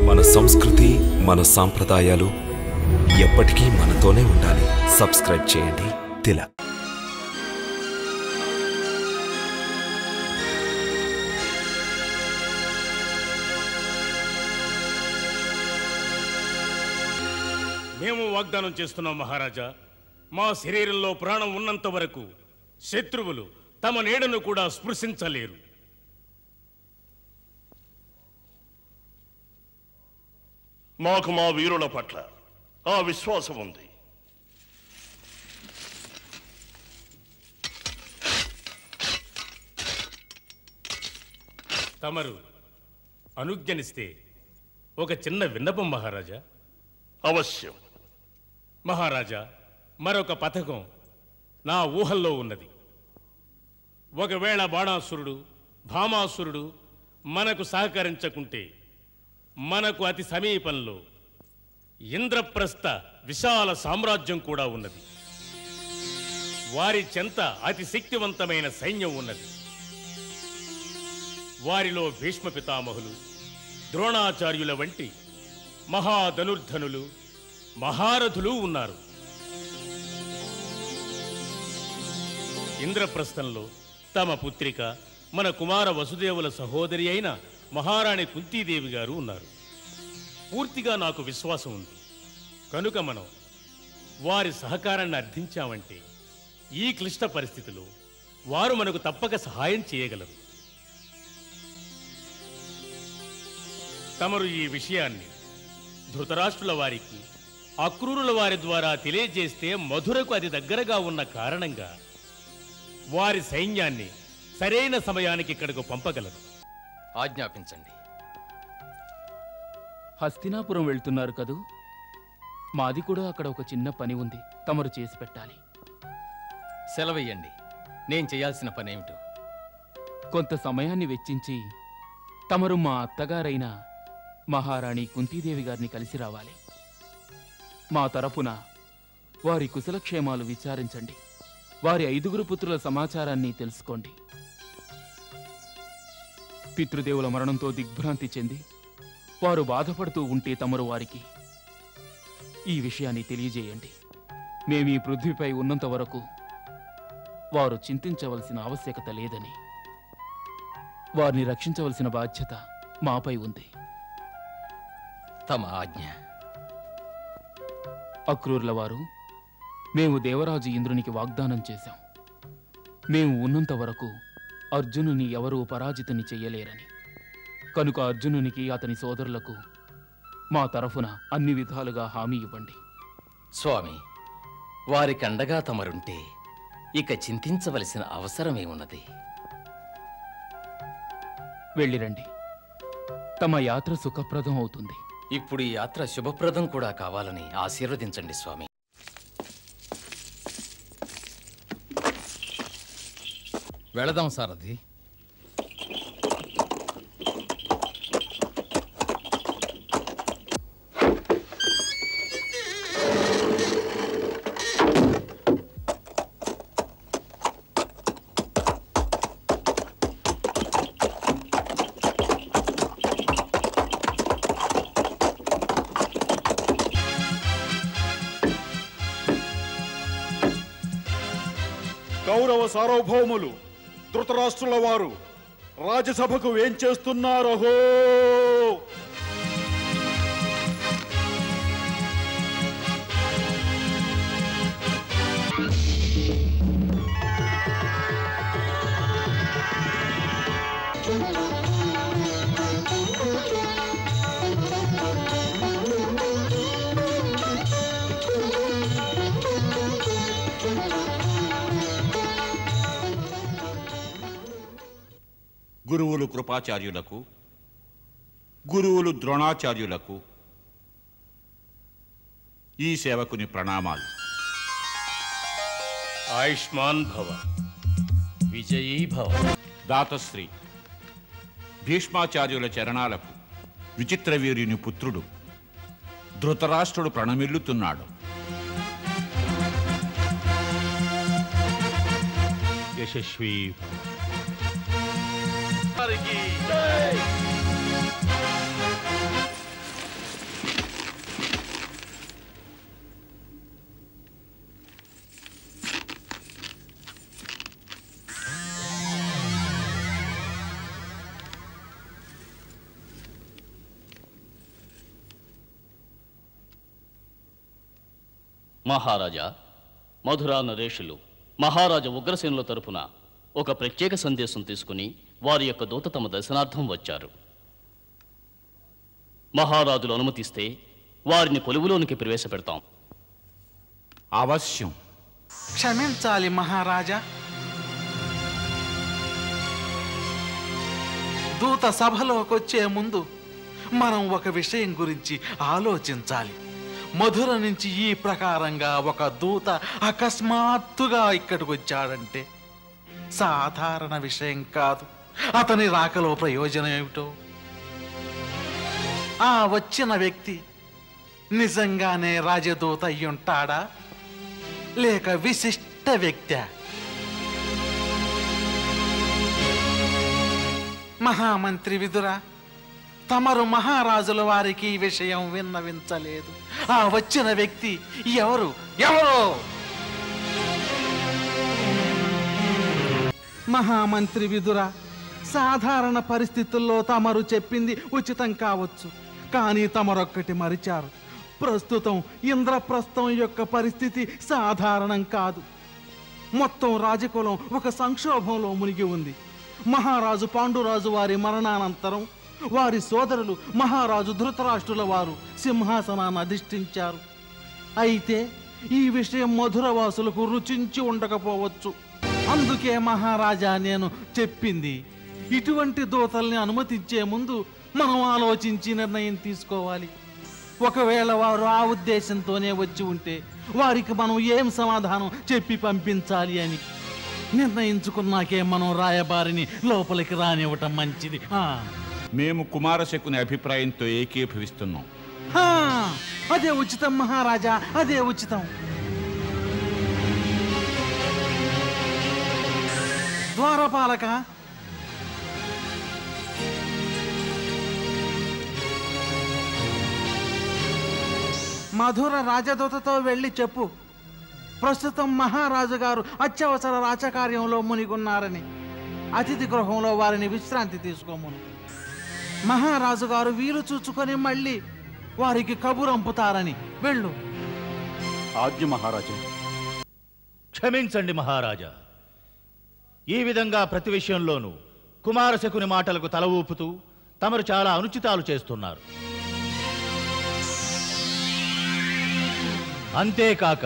మన సంస్కృతి, మన సాంప్రదాయాలు ఎప్పటికీ మనతోనే ఉండాలి. సబ్స్క్రైబ్ చేయండి తిలక్. మేము వాగ్దానం చేస్తున్నాం మహారాజా, మా శరీరంలో ప్రాణం ఉన్నంత వరకు శత్రువులు తమ నీడను కూడా స్పృశించలేరు. మాకు మా వీరుల పట్ల ఆ విశ్వాసం ఉంది. తమరు అనుజ్ఞనిస్తే ఒక చిన్న విన్నపం మహారాజా. అవశ్యం మహారాజా, మరొక పథకం నా ఊహల్లో ఉన్నది. ఒకవేళ బాణాసురుడు, భామాసురుడు మనకు సహకరించకుంటే మనకు అతి సమీపంలో ఇంద్రప్రస్థ విశాల సామ్రాజ్యం కూడా ఉన్నది. వారి చెంత అతి శక్తివంతమైన సైన్యం ఉన్నది. వారిలో భీష్మ పితామహులు, ద్రోణాచార్యుల వంటి మహాధనుర్ధనులు, మహారథులు ఉన్నారు. ఇంద్రప్రస్థంలో తమ పుత్రిక, మన కుమార వసుదేవుల సహోదరి అయిన మహారాణి కుంతీదేవి గారు ఉన్నారు. పూర్తిగా నాకు విశ్వాసం ఉంది. కనుక మనం వారి సహకారాన్ని అర్థించామంటే ఈ క్లిష్ట పరిస్థితిలో వారు మనకు తప్పక సహాయం చేయగలరు. తమరు ఈ విషయాన్ని ధృతరాష్ట్రుల వారికి, అక్రూరుల వారి ద్వారా తెలియజేస్తే మధురకు అది దగ్గరగా ఉన్న కారణంగా వారి సైన్యాన్ని సరైన సమయానికి ఇక్కడకు పంపగలరు. ఆజ్ఞాపించండి. హస్తినాపురం వెళ్తున్నారు కదూ? మాది కూడా అక్కడ ఒక చిన్న పని ఉంది, తమరు చేసి పెట్టాలి. సెలవయ్యండి, నేను చేయాల్సిన పనేమిటో. కొంత సమయాన్ని వెచ్చించి తమరు మా అత్తగారైన మహారాణి కుంతీదేవి గారిని కలిసి రావాలి. మా తరపున వారి కుశలక్షేమాలు విచారించండి. వారి 5 పుత్రుల సమాచారాన్ని తెలుసుకోండి. పితృదేవుల మరణంతో దిగ్భ్రాంతి చెంది వారు బాధపడుతూ ఉంటే తమరు వారికి ఈ విషయాన్ని తెలియజేయండి. మేమీ పృథ్వీపై ఉన్నంత వరకు వారు చింతించవలసిన ఆవశ్యకత లేదని, వారిని రక్షించవలసిన బాధ్యత మాపై ఉంది. తమ ఆజ్ఞ. అక్రూరుల వారు, మేము దేవరాజు ఇంద్రునికి వాగ్దానం చేశాం. మేము ఉన్నంత వరకు అర్జునుని ఎవరూ పరాజితుని చెయ్యలేరని. కనుక అర్జునునికి, అతని సోదరులకు మా తరఫున అన్ని విధాలుగా హామీ ఇవ్వండి. స్వామి, వారికి అండగా తమరుంటే ఇక చింతించవలసిన అవసరమేమున్నది? వెళ్ళిరండి. తమ యాత్ర సుఖప్రదం అవుతుంది. ఇప్పుడు ఈ యాత్ర శుభప్రదం కూడా కావాలని ఆశీర్వదించండి స్వామి. వెళదాం సారథి. కౌరవ సార్వభౌములు ధృతరాష్ట్రుల వారు రాజ్యసభకు వేంచేస్తున్నారహో! గురువులు కృపాచార్యులకు, గురువులు ద్రోణాచార్యులకు ఈ సేవకుని ప్రణామాలు. ఆయుష్మాన్ భవ, విజయీ భవ. దాతశ్రీ భీష్మాచార్యుల చరణాలకు విచిత్రవీర్యుని పుత్రుడు ధృతరాష్ట్రుడు ప్రణమిల్లుతున్నాడు. యశస్వీ మహారాజా, మధురా నరేషులు మహారాజా ఉగ్రసేనుల తరపున ఒక ప్రత్యేక సందేశం తీసుకుని వారి యొక్క దూత తమ దర్శనార్థం వచ్చారు. మహారాజులు అనుమతిస్తే వారిని కొలువులోనికి ప్రవేశపెడతాం. అవశ్యం. క్షమించాలి మహారాజా. దూత సభలోకొచ్చే ముందు మనం ఒక విషయం గురించి ఆలోచించాలి. మధుర నుంచి ఈ ప్రకారంగా ఒక దూత అకస్మాత్తుగా ఇక్కడికి వచ్చాడంటే సాధారణ విషయం కాదు. అతని రాకలో ప్రయోజనం ఏమిటో? ఆ వచ్చిన వ్యక్తి నిజంగానే రాజదూత అయ్యుంటాడా లేక విశిష్ట వ్యక్తి? మహామంత్రి విదుర, తమరు మహారాజుల వారికి ఈ విషయం విన్నవించలేదు. ఆ వచ్చిన వ్యక్తి ఎవరు? మహామంత్రి విదుర, సాధారణ పరిస్థితుల్లో తమరు చెప్పింది ఉచితం కావచ్చు, కానీ తమరొక్కటి మరిచారు. ప్రస్తుతం ఇంద్రప్రస్థం యొక్క పరిస్థితి సాధారణం కాదు. మొత్తం రాజకులం ఒక సంక్షోభంలో మునిగి ఉంది. మహారాజు పాండురాజు వారి మరణానంతరం వారి సోదరులు మహారాజు ధృతరాష్ట్రుల వారు సింహాసనాన్ని అధిష్ఠించారు. అయితే ఈ విషయం మధురవాసులకు రుచించి ఉండకపోవచ్చు. అందుకే మహారాజా నేను చెప్పింది, ఇటువంటి దూతల్ని అనుమతించే ముందు మనం ఆలోచించి నిర్ణయం తీసుకోవాలి. ఒకవేళ వారు ఆ ఉద్దేశంతోనే వచ్చి ఉంటే వారికి మనం ఏం సమాధానం చెప్పి పంపించాలి అని నిర్ణయించుకున్నాకే మనం రాయబారిని లోపలికి రానివ్వటం మంచిది. మేము కుమారశకుని అభిప్రాయంతో ఏకీభవిస్తున్నాం. అదే ఉచితం మహారాజా, అదే ఉచితం. ద్వారపాలక, మధుర రాజదూతతో వెళ్ళి చెప్పు, ప్రస్తుతం మహారాజు గారు అత్యవసర రాజకార్యంలో మునిగున్నారని. అతిథి గృహంలో వారిని విశ్రాంతి తీసుకోమను. మహారాజు గారు వీలు చూచుకొని మళ్ళీ వారికి కబురంపుతారని వెళ్ళు. ఆజ్ఞ మహారాజా. క్షమించండి మహారాజా. ఈ విధంగా ప్రతి విషయంలోనూ కుమారశకుని మాటలకు తల ఊపుతూ తమరు చాలా అనుచితాలు చేస్తున్నారు. అంతేకాక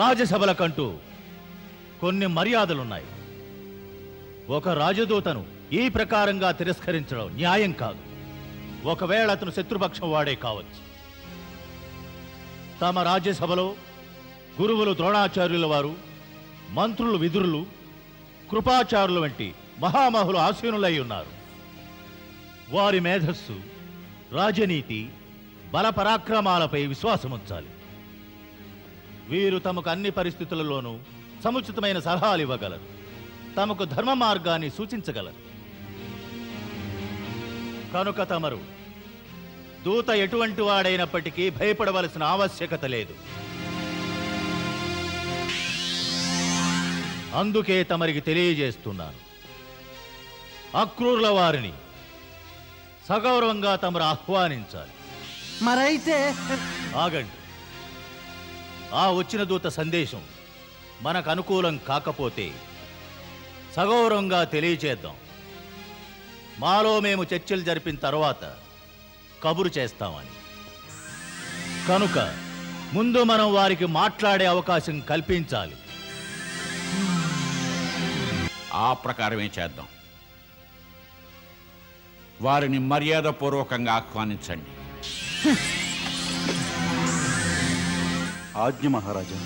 రాజసభలకంటూ కొన్ని మర్యాదలున్నాయి. ఒక రాజదూతను ఈ ప్రకారంగా తిరస్కరించడం న్యాయం కాదు. ఒకవేళ అతను శత్రుపక్షం వాడే కావచ్చు. తమ రాజ్యసభలో గురువులు ద్రోణాచార్యుల వారు, మంత్రులు విదురులు, కృపాచారులు వంటి మహామహులు ఆసీనులై ఉన్నారు. వారి మేధస్సు, రాజనీతి, బల పరాక్రమాలపై విశ్వాసముంచాలి. వీరు తమకు అన్ని పరిస్థితులలోనూ సముచితమైన సలహాలు ఇవ్వగలరు, తమకు ధర్మ మార్గాన్ని సూచించగలరు. కనుక తమరు దూత ఎటువంటి వాడైనప్పటికీ భయపడవలసిన ఆవశ్యకత లేదు. అందుకే తమరికి తెలియజేస్తున్నాను, అక్రూరుల వారిని సగౌరవంగా తమరు ఆహ్వానించాలి. మరైతే ఆగండి. ఆ వచ్చిన దూత సందేశం మనకు అనుకూలం కాకపోతే సగౌరవంగా తెలియచేద్దాం. మాలో మేము చర్చలు జరిపిన తర్వాత కబురు చేస్తామని. కనుక ముందు మనం వారికి మాట్లాడే అవకాశం కల్పించాలి. ఆ ప్రకారమే చేద్దాం. వారిని మర్యాదపూర్వకంగా ఆహ్వానించండి. ఆజ్ఞ మహారాజా.